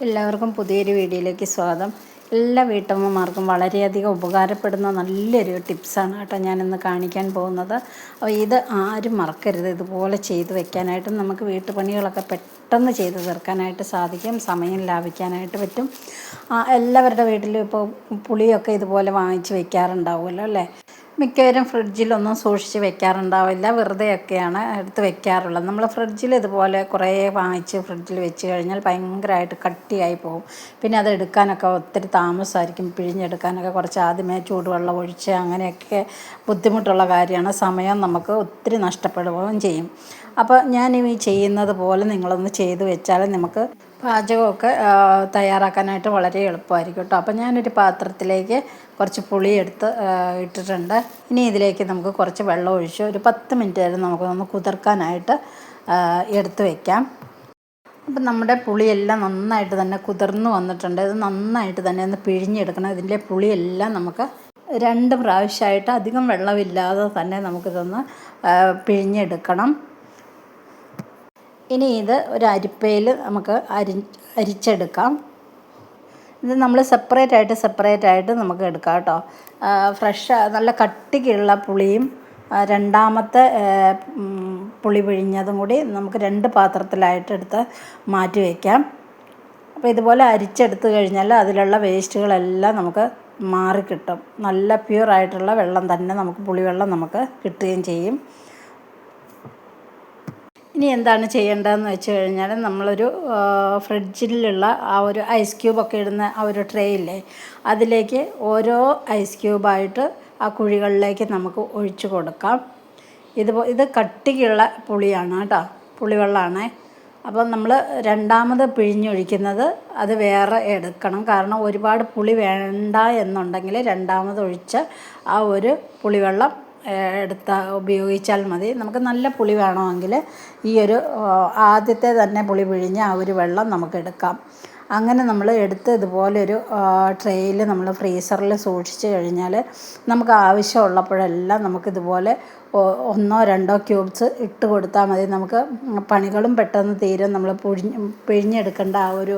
എല്ലാവർക്കും പുതിയൊരു വീഡിയോയിലേക്ക് സ്വാഗതം. എല്ലാ വീട്ടമ്മമാർക്കും വളരെയധികം ഉപകാരപ്പെടുന്ന നല്ലൊരു ടിപ്സാണ് കേട്ടോ ഞാനിന്ന് കാണിക്കാൻ പോകുന്നത്. അപ്പോൾ ഇത് ആരും മറക്കരുത്. ഇതുപോലെ ചെയ്ത് വെക്കാനായിട്ട് നമുക്ക് വീട്ടുപണികളൊക്കെ പെട്ടെന്ന് ചെയ്ത് തീർക്കാനായിട്ട് സാധിക്കും, സമയം ലാഭിക്കാനായിട്ട് പറ്റും. എല്ലാവരുടെ വീട്ടിലും ഇപ്പോൾ പുളിയൊക്കെ ഇതുപോലെ വാങ്ങിച്ച് വെക്കാറുണ്ടാവുമല്ലോ അല്ലേ. മിക്കവരും ഫ്രിഡ്ജിലൊന്നും സൂക്ഷിച്ച് വെക്കാറുണ്ടാവില്ല, വെറുതെയൊക്കെയാണ് എടുത്ത് വെക്കാറുള്ളത്. നമ്മൾ ഫ്രിഡ്ജിൽ ഇതുപോലെ കുറേ വാങ്ങിച്ച് ഫ്രിഡ്ജിൽ വെച്ച് കഴിഞ്ഞാൽ ഭയങ്കരമായിട്ട് കട്ടിയായി പോകും. പിന്നെ അത് എടുക്കാനൊക്കെ ഒത്തിരി താമസമായിരിക്കും, പിഴിഞ്ഞെടുക്കാനൊക്കെ കുറച്ച് ആദ്യമേ ചൂടുവെള്ളം ഒഴിച്ച് അങ്ങനെയൊക്കെ ബുദ്ധിമുട്ടുള്ള കാര്യമാണ്. സമയം നമുക്ക് ഒത്തിരി നഷ്ടപ്പെടുകയും ചെയ്യും. അപ്പോൾ ഞാനിനി ചെയ്യുന്നത് പോലെ നിങ്ങളൊന്ന് ചെയ്ത് വെച്ചാൽ നമുക്ക് പാചകമൊക്കെ തയ്യാറാക്കാനായിട്ട് വളരെ എളുപ്പമായിരിക്കും കേട്ടോ. അപ്പോൾ ഞാനൊരു പാത്രത്തിലേക്ക് കുറച്ച് പുളിയെടുത്ത് ഇട്ടിട്ടുണ്ട്. ഇനി ഇതിലേക്ക് നമുക്ക് കുറച്ച് വെള്ളം ഒഴിച്ച് ഒരു 10 മിനിറ്റ് വരെ നമുക്കൊന്ന് കുതിർക്കാനായിട്ട് എടുത്ത് വയ്ക്കാം. അപ്പം നമ്മുടെ പുളിയെല്ലാം നന്നായിട്ട് തന്നെ കുതിർന്ന് വന്നിട്ടുണ്ട്. ഇത് നന്നായിട്ട് തന്നെ ഒന്ന് പിഴിഞ്ഞെടുക്കണം. ഇതിൻ്റെ പുളിയെല്ലാം നമുക്ക് 2 പ്രാവശ്യമായിട്ട് അധികം വെള്ളമില്ലാതെ തന്നെ നമുക്കിതൊന്ന് പിഴിഞ്ഞെടുക്കണം. ഇനി ഇത് ഒരു അരിപ്പയിൽ നമുക്ക് അരിച്ചെടുക്കാം. ഇത് നമ്മൾ സെപ്പറേറ്റ് ആയിട്ട് നമുക്ക് എടുക്കാം കേട്ടോ. ഫ്രഷ് നല്ല കട്ടിക്കുള്ള പുളിയും രണ്ടാമത്തെ പുളി പിഴിഞ്ഞതും കൂടി നമുക്ക് 2 പാത്രത്തിലായിട്ട് എടുത്ത് മാറ്റി വയ്ക്കാം. അപ്പോൾ ഇതുപോലെ അരിച്ചെടുത്ത് കഴിഞ്ഞാൽ അതിലുള്ള വേസ്റ്റുകളെല്ലാം നമുക്ക് മാറിക്കിട്ടും. നല്ല പ്യുവറായിട്ടുള്ള വെള്ളം തന്നെ നമുക്ക് പുളിവെള്ളം നമുക്ക് കിട്ടുകയും ചെയ്യും. ഇനി എന്താണ് ചെയ്യേണ്ടതെന്ന് വെച്ച് കഴിഞ്ഞാൽ നമ്മളൊരു ഫ്രിഡ്ജിലുള്ള ആ ഒരു ഐസ് ക്യൂബൊക്കെ ഇടുന്ന ആ ഒരു ട്രേ ഇല്ലേ, അതിലേക്ക് ഓരോ ഐസ് ക്യൂബായിട്ട് ആ കുഴികളിലേക്ക് നമുക്ക് ഒഴിച്ചു കൊടുക്കാം. ഇത് കട്ടിക്കുള്ള പുളിയാണ് കേട്ടോ, പുളിവെള്ളമാണ്. അപ്പം നമ്മൾ രണ്ടാമത് പിഴിഞ്ഞൊഴിക്കുന്നത് അത് വേറെ എടുക്കണം. കാരണം ഒരുപാട് പുളി വേണ്ട എന്നുണ്ടെങ്കിൽ രണ്ടാമത് ഒഴിച്ച് ആ ഒരു പുളിവെള്ളം ഉപയോഗിച്ചാൽ മതി. നമുക്ക് നല്ല പുളി വേണമെങ്കിൽ ഈ ഒരു ആദ്യത്തെ തന്നെ പുളി പിഴിഞ്ഞ ആ ഒരു വെള്ളം നമുക്ക് എടുക്കാം. അങ്ങനെ നമ്മൾ എടുത്ത് ഇതുപോലൊരു ട്രേയിൽ നമ്മൾ ഫ്രീസറിൽ സൂക്ഷിച്ച് കഴിഞ്ഞാൽ നമുക്ക് ആവശ്യമുള്ളപ്പോഴെല്ലാം നമുക്കിതുപോലെ 1-2 ക്യൂബ്സ് ഇട്ട് കൊടുത്താൽ മതി. നമുക്ക് പണികളും പെട്ടെന്ന് തീരും. നമ്മൾ പിഴിഞ്ഞെടുക്കേണ്ട ആ ഒരു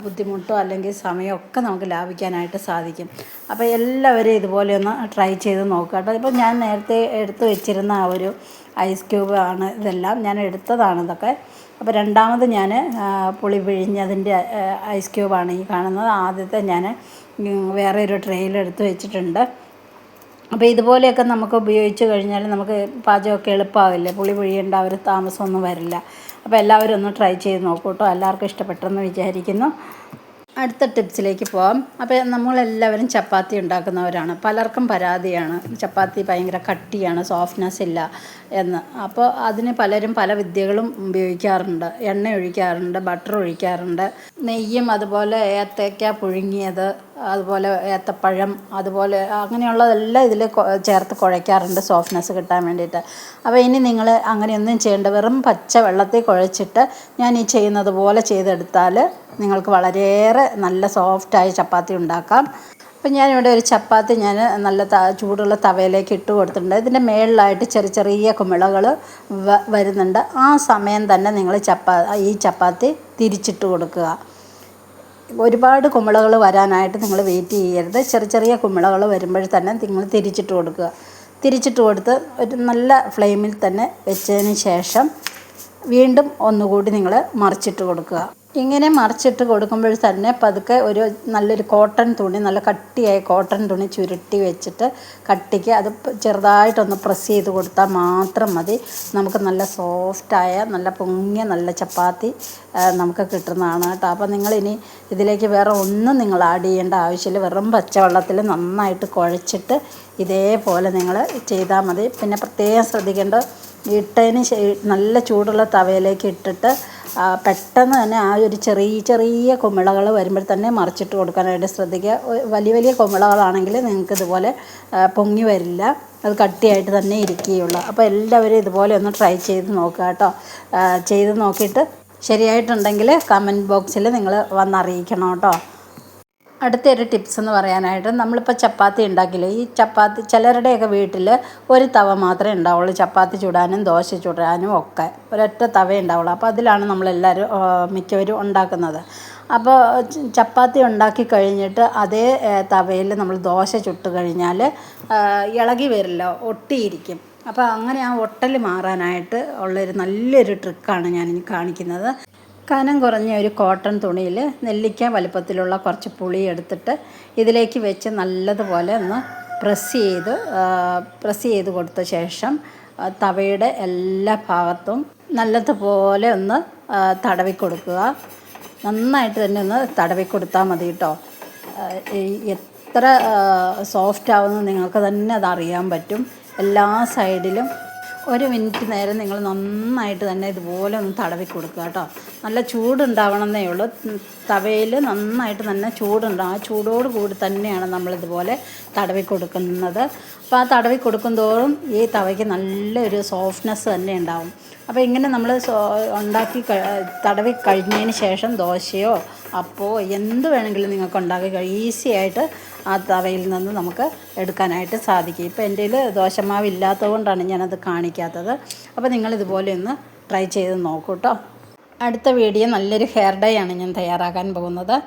ബുദ്ധിമുട്ടോ അല്ലെങ്കിൽ സമയമൊക്കെ നമുക്ക് ലാഭിക്കാനായിട്ട് സാധിക്കും. അപ്പോൾ എല്ലാവരും ഇതുപോലെ ഒന്ന് ട്രൈ ചെയ്ത് നോക്കുക കേട്ടോ. ഇപ്പോൾ ഞാൻ നേരത്തെ എടുത്ത് വെച്ചിരുന്ന ആ ഒരു ഐസ് ക്യൂബ് ആണ് ഇതെല്ലാം, ഞാൻ എടുത്തതാണ് ഇതൊക്കെ. അപ്പോൾ രണ്ടാമത് ഞാൻ പുളി പിഴിഞ്ഞതിൻ്റെ ഐസ് ക്യൂബാണ് ഈ കാണുന്നത്. ആദ്യത്തെ ഞാൻ വേറെ ഒരു ട്രേയിൽ എടുത്ത് വെച്ചിട്ടുണ്ട്. അപ്പോൾ ഇതുപോലെയൊക്കെ നമുക്ക് ഉപയോഗിച്ച് കഴിഞ്ഞാൽ നമുക്ക് പാചകമൊക്കെ എളുപ്പമാവില്ലേ, പുളി പിഴിയേണ്ട ഒരു താമസമൊന്നും വരില്ല. അപ്പോൾ എല്ലാവരും ഒന്ന് ട്രൈ ചെയ്ത് നോക്കൂ കേട്ടോ. എല്ലാവർക്കും ഇഷ്ടപ്പെട്ടെന്ന് വിചാരിക്കുന്നു. അടുത്ത ടിപ്സിലേക്ക് പോകാം. അപ്പോൾ നമ്മളെല്ലാവരും ചപ്പാത്തി ഉണ്ടാക്കുന്നവരാണ്. പലർക്കും പരാതിയാണ് ചപ്പാത്തി ഭയങ്കര കട്ടിയാണ്, സോഫ്റ്റ്നെസ് ഇല്ല എന്ന്. അപ്പോൾ അതിന് പലരും പല വിദ്യകളും ഉപയോഗിക്കാറുണ്ട്. എണ്ണ ഒഴിക്കാറുണ്ട്, ബട്ടർ ഒഴിക്കാറുണ്ട്, നെയ്യും അതുപോലെ ഏത്തയ്ക്ക പുഴുങ്ങിയത്, അതുപോലെ ഏത്തപ്പഴം, അതുപോലെ അങ്ങനെയുള്ളതെല്ലാം ഇതിൽ ചേർത്ത് കുഴയ്ക്കാറുണ്ട് സോഫ്റ്റ്നെസ് കിട്ടാൻ വേണ്ടിയിട്ട്. അപ്പോൾ ഇനി നിങ്ങൾ അങ്ങനെയൊന്നും ചെയ്യേണ്ട, വെറും പച്ച വെള്ളത്തിൽ കുഴച്ചിട്ട് ഞാൻ ഈ ചെയ്യുന്നത് പോലെ ചെയ്തെടുത്താൽ നിങ്ങൾക്ക് വളരെയേറെ നല്ല സോഫ്റ്റായ ചപ്പാത്തി ഉണ്ടാക്കാം. അപ്പോൾ ഞാനിവിടെ ഒരു ചപ്പാത്തി നല്ല ചൂടുള്ള തവയിലേക്ക് ഇട്ട് കൊടുത്തിട്ടുണ്ട്. ഇതിൻ്റെ മേളിലായിട്ട് ചെറിയ കുമിളകൾ വരുന്നുണ്ട്. ആ സമയം തന്നെ നിങ്ങൾ ഈ ചപ്പാത്തി തിരിച്ചിട്ട് കൊടുക്കുക. ഒരുപാട് കുമിളകൾ വരാനായിട്ട് നിങ്ങൾ വെയിറ്റ് ചെയ്യരുത്. ചെറിയ കുമിളകൾ വരുമ്പോൾ തന്നെ നിങ്ങൾ തിരിച്ചിട്ട് കൊടുക്കുക. തിരിച്ചിട്ട് കൊടുത്ത് ഒരു നല്ല ഫ്ലെയിമിൽ തന്നെ വെച്ചതിന് ശേഷം വീണ്ടും ഒന്നുകൂടി നിങ്ങൾ മറിച്ചിട്ട് കൊടുക്കുക. ഇങ്ങനെ മറിച്ചിട്ട് കൊടുക്കുമ്പോൾ തന്നെ പതുക്കെ ഒരു നല്ലൊരു കോട്ടൺ തുണി, നല്ല കട്ടിയായ കോട്ടൺ തുണി ചുരുട്ടി വെച്ചിട്ട് കട്ടിക്ക് അത് ചെറുതായിട്ടൊന്ന് പ്രസ് ചെയ്ത് കൊടുത്താൽ മാത്രം മതി. നമുക്ക് നല്ല സോഫ്റ്റായ നല്ല പൊങ്ങിയ നല്ല ചപ്പാത്തി നമുക്ക് കിട്ടുന്നതാണ് കേട്ടോ. അപ്പോൾ നിങ്ങളിനി ഇതിലേക്ക് വേറെ ഒന്നും നിങ്ങൾ ആഡ് ചെയ്യേണ്ട ആവശ്യമില്ല. വെറും പച്ചവെള്ളത്തിൽ നന്നായിട്ട് കുഴച്ചിട്ട് ഇതേപോലെ നിങ്ങൾ ചെയ്താൽ മതി. പിന്നെ പ്രത്യേകം ശ്രദ്ധിക്കേണ്ട, ഇട്ടതിന് നല്ല ചൂടുള്ള തവയിലേക്ക് ഇട്ടിട്ട് പെട്ടെന്ന് തന്നെ ആ ഒരു ചെറിയ കുമിളകൾ വരുമ്പോൾ തന്നെ മറിച്ചിട്ട് കൊടുക്കാനായിട്ട് ശ്രദ്ധിക്കുക. വലിയ കുമിളകളാണെങ്കിൽ നിങ്ങൾക്ക് ഇതുപോലെ പൊങ്ങി വരില്ല, അത് കട്ടിയായിട്ട് തന്നെ ഇരിക്കുകയുള്ളൂ. അപ്പോൾ എല്ലാവരും ഇതുപോലെ ഒന്ന് ട്രൈ ചെയ്ത് നോക്കുക കേട്ടോ. ചെയ്ത് നോക്കിയിട്ട് ശരിയായിട്ടുണ്ടെങ്കിൽ കമൻറ്റ് ബോക്സിൽ നിങ്ങൾ വന്നറിയിക്കണം കേട്ടോ. അടുത്തൊരു ടിപ്സ് എന്ന് പറയാനായിട്ട്, നമ്മളിപ്പോൾ ചപ്പാത്തി ഉണ്ടാക്കില്ലേ, ഈ ചപ്പാത്തി ചിലരുടെയൊക്കെ വീട്ടിൽ ഒരു തവ മാത്രമേ ഉണ്ടാവുള്ളൂ ചപ്പാത്തി ചുടാനും ദോശ ചുടാനും ഒക്കെ. ഒരൊറ്റ തവ ഉണ്ടാവുള്ളൂ. അപ്പോൾ അതിലാണ് നമ്മളെല്ലാവരും മിക്കവരും ഉണ്ടാക്കുന്നത്. അപ്പോൾ ചപ്പാത്തി ഉണ്ടാക്കി കഴിഞ്ഞിട്ട് അതേ തവയിൽ നമ്മൾ ദോശ ചുട്ട് കഴിഞ്ഞാൽ ഇളകി വരില്ല, ഒട്ടിയിരിക്കും. അപ്പോൾ അങ്ങനെ ആ ഒട്ടൽ മാറാനായിട്ട് ഉള്ളൊരു നല്ലൊരു ട്രിക്കാണ് ഞാനിനി കാണിക്കുന്നത്. കനം കുറഞ്ഞ ഒരു കോട്ടൺ തുണിയിൽ നെല്ലിക്ക വലുപ്പത്തിലുള്ള കുറച്ച് പുളി എടുത്തിട്ട് ഇതിലേക്ക് വെച്ച് നല്ലതുപോലെ ഒന്ന് പ്രസ് ചെയ്ത് കൊടുത്ത ശേഷം തവയുടെ എല്ലാ ഭാഗത്തും നല്ലതുപോലെ ഒന്ന് തടവി കൊടുക്കുക. നന്നായിട്ട് തന്നെ ഒന്ന് തടവി കൊടുത്താൽ മതി കേട്ടോ. എത്ര സോഫ്റ്റ് ആവുമെന്ന് നിങ്ങൾക്ക് തന്നെ അതറിയാൻ പറ്റും. എല്ലാ സൈഡിലും 1 മിനിറ്റ് നേരം നിങ്ങൾ നന്നായിട്ട് തന്നെ ഇതുപോലെ ഒന്ന് തടവി കൊടുക്കുക കേട്ടോ. നല്ല ചൂടുണ്ടാവണമെന്നേ ഉള്ളൂ. തവയിൽ നന്നായിട്ട് തന്നെ ചൂടുണ്ടാവും. ആ ചൂടോട് കൂടി തന്നെയാണ് നമ്മളിതുപോലെ തടവി കൊടുക്കുന്നത്. അപ്പോൾ ആ തടവി കൊടുക്കുന്തോറും ഈ തവയ്ക്ക് നല്ലൊരു സോഫ്റ്റ്നെസ് തന്നെ ഉണ്ടാവും. അപ്പോൾ ഇങ്ങനെ നമ്മൾ തടവി കഴിഞ്ഞതിന് ശേഷം ദോശയോ അപ്പോൾ എന്ത് വേണമെങ്കിലും നിങ്ങൾക്ക് ഉണ്ടാക്കി ഈസി ആയിട്ട് ആ തവയിൽ നിന്ന് നമുക്ക് എടുക്കാനായിട്ട് സാധിക്കും. ഇപ്പോൾ എൻ്റെ കയ്യിൽ ദോശമാവ് ഇല്ലാത്തത് കൊണ്ടാണ് ഞാനത് കാണിക്കാത്തത്. അപ്പോൾ നിങ്ങളിതുപോലെ ഒന്ന് ട്രൈ ചെയ്ത് നോക്കൂ കേട്ടോ. അടുത്ത വീഡിയോ നല്ലൊരു ഹെയർ ഡൈ ആണ് ഞാൻ തയ്യാറാക്കാൻ പോകുന്നത്.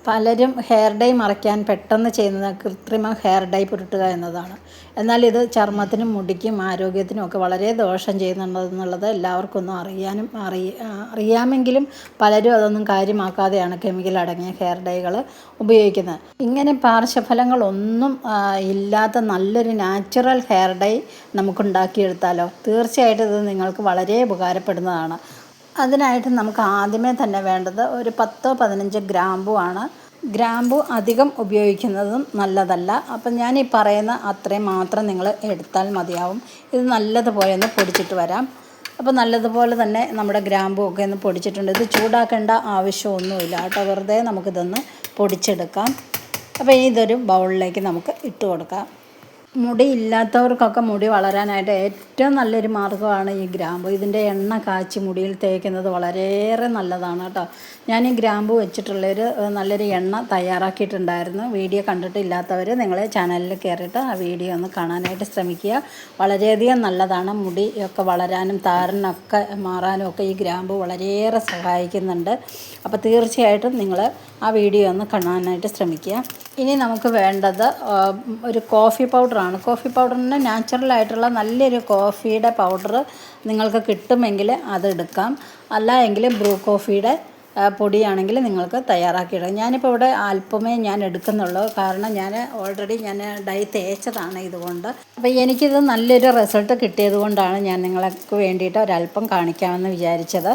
പലരും ഹെയർ ഡൈ മറയ്ക്കാൻ പെട്ടെന്ന് ചെയ്യുന്നത് കൃത്രിമ ഹെയർ ഡൈ പുരട്ടുക എന്നതാണ്. എന്നാൽ ഇത് ചർമ്മത്തിനും മുടിക്കും ആരോഗ്യത്തിനും ഒക്കെ വളരെ ദോഷം ചെയ്യുന്നുണ്ടെന്നുള്ളത് എല്ലാവർക്കും ഒന്നും അറിയാമെങ്കിലും പലരും അതൊന്നും കാര്യമാക്കാതെയാണ് കെമിക്കൽ അടങ്ങിയ ഹെയർ ഡൈകൾ ഉപയോഗിക്കുന്നത്. ഇങ്ങനെ പാർശ്വഫലങ്ങളൊന്നും ഇല്ലാത്ത നല്ലൊരു നാച്ചുറൽ ഹെയർ ഡൈ നമുക്കുണ്ടാക്കിയെടുത്താലോ തീർച്ചയായിട്ടും ഇത് നിങ്ങൾക്ക് വളരെ ഉപകാരപ്പെടുന്നതാണ്. അതിനായിട്ട് നമുക്ക് ആദ്യമേ തന്നെ വേണ്ടത് ഒരു 10-15 ഗ്രാമ്പു ആണ്. ഗ്രാമ്പു അധികം ഉപയോഗിക്കുന്നതും നല്ലതല്ല. അപ്പം ഞാൻ ഈ പറയുന്ന അത്രയും മാത്രം നിങ്ങൾ എടുത്താൽ മതിയാവും. ഇത് നല്ലതുപോലെ ഒന്ന് പൊടിച്ചിട്ട് വരാം. അപ്പോൾ നല്ലതുപോലെ തന്നെ നമ്മുടെ ഗ്രാമ്പു ഒക്കെ ഒന്ന് പൊടിച്ചിട്ടുണ്ട്. ഇത് ചൂടാക്കേണ്ട ആവശ്യമൊന്നുമില്ല കേട്ടോ, വെറുതെ നമുക്കിതൊന്ന് പൊടിച്ചെടുക്കാം. അപ്പോൾ ഇതൊരു ബൗളിലേക്ക് നമുക്ക് ഇട്ട് കൊടുക്കാം. മുടി ഇല്ലാത്തവർക്കൊക്കെ മുടി വളരാനായിട്ട് ഏറ്റവും നല്ലൊരു മാർഗ്ഗമാണ് ഈ ഗ്രാമ്പു. ഇതിൻ്റെ എണ്ണ കാച്ചി മുടിയിൽ തേക്കുന്നത് വളരെയേറെ നല്ലതാണ് കേട്ടോ. ഞാൻ ഈ ഗ്രാമ്പു വെച്ചിട്ടുള്ളൊരു നല്ലൊരു എണ്ണ തയ്യാറാക്കിയിട്ടുണ്ടായിരുന്നു. വീഡിയോ കണ്ടിട്ടില്ലാത്തവർ നിങ്ങൾ ചാനലിൽ കയറിയിട്ട് ആ വീഡിയോ ഒന്ന് കാണാനായിട്ട് ശ്രമിക്കുക. വളരെയധികം നല്ലതാണ്. മുടിയൊക്കെ വളരാനും താരനൊക്കെ മാറാനും ഒക്കെ ഈ ഗ്രാമ്പു വളരെയേറെ സഹായിക്കുന്നുണ്ട്. അപ്പോൾ തീർച്ചയായിട്ടും നിങ്ങൾ ആ വീഡിയോ ഒന്ന് കാണാനായിട്ട് ശ്രമിക്കുക. ഇനി നമുക്ക് വേണ്ടത് ഒരു കോഫി പൗഡറാണ്. കോഫി പൗഡറിന് നാച്ചുറലായിട്ടുള്ള നല്ലൊരു കോഫിയുടെ പൗഡർ നിങ്ങൾക്ക് കിട്ടുമെങ്കിൽ അതെടുക്കാം. അല്ല എങ്കിൽ ബ്രൂ കോഫിയുടെ പൊടിയാണെങ്കിൽ നിങ്ങൾക്ക് തയ്യാറാക്കിയിടാം. ഞാനിപ്പോൾ ഇവിടെ അല്പമേ ഞാൻ എടുക്കുന്നുള്ളൂ, കാരണം ഞാൻ ഓൾറെഡി ഡൈ തേച്ചതാണ് ഇതുകൊണ്ട്. അപ്പോൾ എനിക്കിത് നല്ലൊരു റിസൾട്ട് കിട്ടിയത് കൊണ്ടാണ് ഞാൻ നിങ്ങൾക്ക് വേണ്ടിയിട്ട് ഒരല്പം കാണിക്കാമെന്ന് വിചാരിച്ചത്.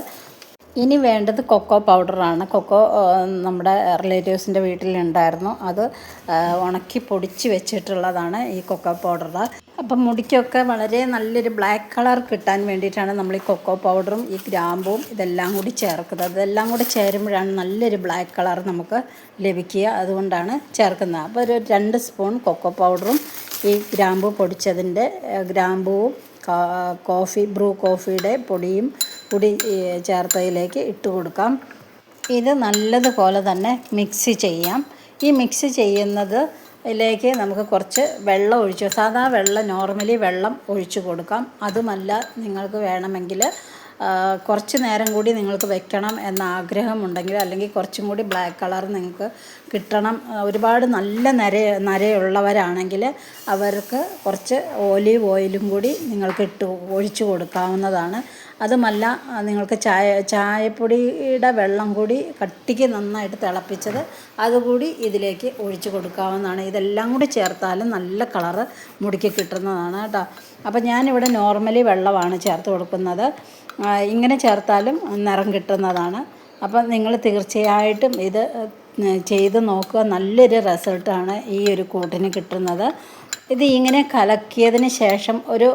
ഇനി വേണ്ടത് കൊക്കോ പൗഡറാണ്. കൊക്കോ നമ്മുടെ റിലേറ്റീവ്സിൻ്റെ വീട്ടിലുണ്ടായിരുന്നു. അത് ഉണക്കി പൊടിച്ച് വെച്ചിട്ടുള്ളതാണ് ഈ കൊക്കോ പൗഡർ. അപ്പം മുടിക്കൊക്കെ വളരെ നല്ലൊരു ബ്ലാക്ക് കളർ കിട്ടാൻ വേണ്ടിയിട്ടാണ് നമ്മൾ ഈ കൊക്കോ പൗഡറും ഈ ഗ്രാമ്പും ഇതെല്ലാം കൂടി ചേർക്കുന്നത്. ഇതെല്ലാം കൂടി ചേരുമ്പോഴാണ് നല്ലൊരു ബ്ലാക്ക് കളർ നമുക്ക് ലഭിക്കുക. അതുകൊണ്ടാണ് ചേർക്കുന്നത്. അപ്പോൾ ഒരു 2 സ്പൂൺ കൊക്കോ പൗഡറും ഈ ഗ്രാമ്പു പൊടിച്ചതിൻ്റെ ഗ്രാമ്പുവും ബ്രൂ കോഫിയുടെ പൊടിയും കൂടി ചേർത്തതിലേക്ക് ഇട്ട് കൊടുക്കാം. ഇത് നല്ലതുപോലെ തന്നെ മിക്സ് ചെയ്യാം. ഈ മിക്സ് ചെയ്യുന്നതിലേക്ക് നമുക്ക് കുറച്ച് വെള്ളം സാധാ വെള്ളം, നോർമലി വെള്ളം ഒഴിച്ചു കൊടുക്കാം. അതുമല്ല നിങ്ങൾക്ക് വേണമെങ്കിൽ കുറച്ച് നേരം കൂടി നിങ്ങൾക്ക് വെക്കണം എന്ന ആഗ്രഹമുണ്ടെങ്കിൽ, അല്ലെങ്കിൽ കുറച്ചും കൂടി ബ്ലാക്ക് കളർ നിങ്ങൾക്ക് കിട്ടണം, ഒരുപാട് നല്ല നരയുള്ളവരാണെങ്കിൽ അവർക്ക് കുറച്ച് ഒലീവ് ഓയിലും കൂടി നിങ്ങൾക്ക് ഒഴിച്ചു കൊടുക്കാവുന്നതാണ്. അതുമല്ല നിങ്ങൾക്ക് ചായപ്പൊടിയുടെ വെള്ളം കൂടി കട്ടിക്ക് നന്നായിട്ട് തിളപ്പിച്ചത് അതുകൂടി ഇതിലേക്ക് ഒഴിച്ച് കൊടുക്കാവുന്നതാണ്. ഇതെല്ലാം കൂടി ചേർത്താലും നല്ല കളറ് മുടിക്ക് കിട്ടുന്നതാണ് കേട്ടോ. അപ്പോൾ ഞാനിവിടെ നോർമലി വെള്ളമാണ് ചേർത്ത് കൊടുക്കുന്നത്. ഇങ്ങനെ ചേർത്താലും നിറം കിട്ടുന്നതാണ്. അപ്പം നിങ്ങൾ തീർച്ചയായിട്ടും ഇത് ചെയ്ത് നോക്കുക. നല്ലൊരു റിസൾട്ടാണ് ഈ ഒരു കൂട്ടിന് കിട്ടുന്നത്. ഇത് ഇങ്ങനെ കലക്കിയതിന് ശേഷം ഒരു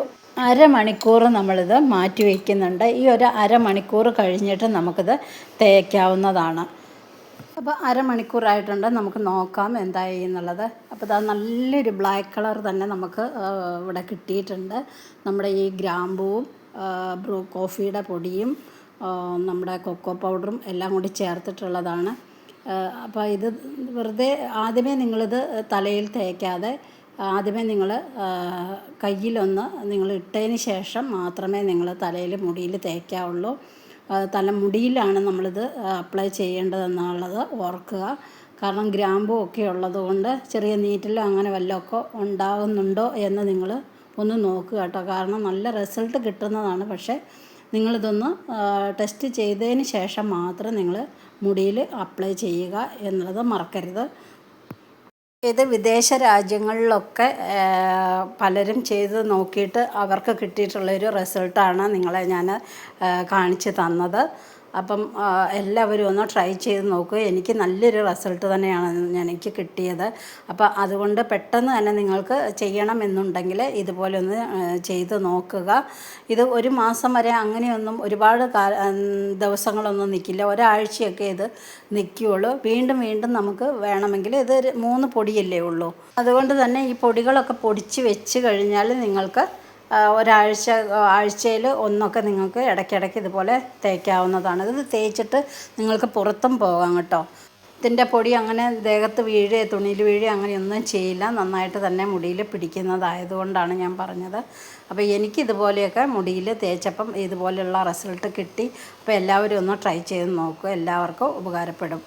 അരമണിക്കൂർ നമ്മളിത് മാറ്റി വയ്ക്കുന്നുണ്ട്. ഈ ഒരു അരമണിക്കൂർ കഴിഞ്ഞിട്ട് നമുക്കിത് തേക്കാവുന്നതാണ്. അപ്പോൾ അരമണിക്കൂറായിട്ടുണ്ട്. നമുക്ക് നോക്കാം എന്തായി എന്നുള്ളത്. അപ്പോൾ അത് നല്ലൊരു ബ്ലാക്ക് കളർ തന്നെ നമുക്ക് ഇവിടെ കിട്ടിയിട്ടുണ്ട്. നമ്മുടെ ഈ ഗ്രാമ്പൂവും ബ്രൂ കോഫിയുടെ പൊടിയും നമ്മുടെ കൊക്കോ പൗഡറും എല്ലാം കൂടി ചേർത്തിട്ടുള്ളതാണ്. അപ്പോൾ ഇത് വെറുതെ ആദ്യമേ നിങ്ങളിത് തലയിൽ തേക്കാതെ ആദ്യമേ നിങ്ങൾ കയ്യിലൊന്ന് നിങ്ങൾ ഇട്ടതിന് ശേഷം മാത്രമേ നിങ്ങൾ തലയിൽ മുടിയിൽ തേക്കാവുള്ളൂ. തലമുടിയിലാണ് നമ്മളിത് അപ്ലൈ ചെയ്യേണ്ടതെന്നുള്ളത് ഓർക്കുക. കാരണം ഗ്രാമ്പൂ ഒക്കെ ഉള്ളതുകൊണ്ട് ചെറിയ നീറ്റലോ അങ്ങനെ വല്ലതൊക്കെ ഉണ്ടാകുന്നുണ്ടോ എന്ന് നിങ്ങൾ ഒന്ന് നോക്കുക കേട്ടോ. കാരണം നല്ല റിസൾട്ട് കിട്ടുന്നതാണ്. പക്ഷേ നിങ്ങളിതൊന്ന് ടെസ്റ്റ് ചെയ്തതിന് ശേഷം മാത്രം നിങ്ങൾ മുടിയിൽ അപ്ലൈ ചെയ്യുക എന്നുള്ളത് മറക്കരുത്. ഇത് വിദേശ രാജ്യങ്ങളിലൊക്കെ പലരും ചെയ്ത് നോക്കിയിട്ട് അവർക്ക് കിട്ടിയിട്ടുള്ളൊരു റിസൾട്ടാണ് നിങ്ങളെ ഞാൻ കാണിച്ച് തന്നത്. അപ്പം എല്ലാവരും ഒന്ന് ട്രൈ ചെയ്ത് നോക്കുക. എനിക്ക് നല്ലൊരു റിസൾട്ട് തന്നെയാണ് എനിക്ക് കിട്ടിയത്. അപ്പോൾ അതുകൊണ്ട് പെട്ടെന്ന് തന്നെ നിങ്ങൾക്ക് ചെയ്യണമെന്നുണ്ടെങ്കിൽ ഇതുപോലെ ഒന്ന് ചെയ്ത് നോക്കുക. ഇത് 1 മാസം വരെ അങ്ങനെയൊന്നും ഒരുപാട് ദിവസങ്ങളൊന്നും നിൽക്കില്ല. ഒരാഴ്ചയൊക്കെ ഇത് നിൽക്കുകയുള്ളൂ. വീണ്ടും വീണ്ടും നമുക്ക് വേണമെങ്കിൽ ഇത് 3 പൊടിയല്ലേ ഉള്ളൂ. അതുകൊണ്ട് തന്നെ ഈ പൊടികളൊക്കെ പൊടിച്ച് വെച്ച് കഴിഞ്ഞാൽ നിങ്ങൾക്ക് ആഴ്ചയിൽ ഒന്നൊക്കെ നിങ്ങൾക്ക് ഇടയ്ക്കിടയ്ക്ക് ഇതുപോലെ തേക്കാവുന്നതാണ്. ഇത് തേച്ചിട്ട് നിങ്ങൾക്ക് പുറത്തും പോകാം കേട്ടോ. ഇതിൻ്റെ പൊടി അങ്ങനെ ദേഹത്ത് വീഴുകയോ തുണിയിൽ വീഴുകയോ അങ്ങനെയൊന്നും ചെയ്യില്ല. നന്നായിട്ട് തന്നെ മുടിയിൽ പിടിക്കുന്നതായതുകൊണ്ടാണ് ഞാൻ പറഞ്ഞത്. അപ്പോൾ എനിക്കിതുപോലെയൊക്കെ മുടിയിൽ തേച്ചപ്പം ഇതുപോലെയുള്ള റിസൾട്ട് കിട്ടി. അപ്പോൾ എല്ലാവരും ഒന്ന് ട്രൈ ചെയ്ത് നോക്കുക. എല്ലാവർക്കും ഉപകാരപ്പെടും.